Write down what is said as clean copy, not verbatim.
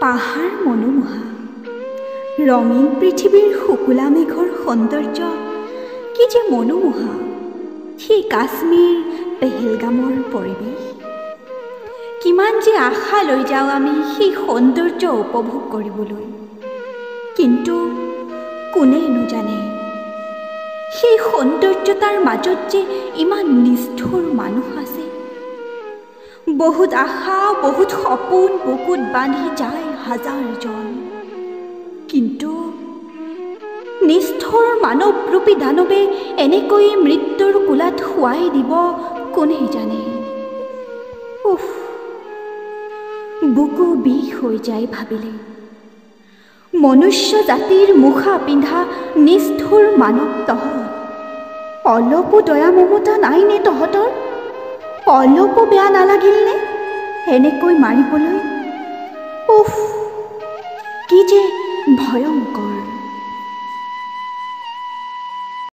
পাহাৰ মনোমোহা ৰঙীন পৃথিৱীৰ শুকুলা মেঘৰ সৌন্দৰ্য কি যে মনোমোহা। সেই কাশ্মীৰ পেহেলগামৰ পৰিৱেশ কিমান যে আশা লৈ যাওঁ আমি সেই সৌন্দৰ্য উপভোগ কৰিবলৈ, কিন্তু কোনেনো জানে সেই সৌন্দৰ্যতাৰ মাজত যে ইমান নিষ্ঠুৰ মানুহ আছে। বহুত আশা বহুত সপোন বুকুত বান্ধি যায় হাজাৰজন, কিন্তু নিষ্ঠুৰ মানৱৰূপী দানৱে এনেকৈ মৃত্যুৰ কোলাত শুৱাই দিব কোনে জানে। উফ, বুকু বিষ হৈ যায় ভাবিলে। মনুষ্য জাতিৰ মুখা পিন্ধা নিষ্ঠুৰ মানৱ তহঁত, অলপো দয়া মমতা নাইনে তহঁতৰ? অলপো বেয়া নালাগিলনে এনেকৈ মাৰিবলৈ? উফ, কি যে ভয়ংকৰ।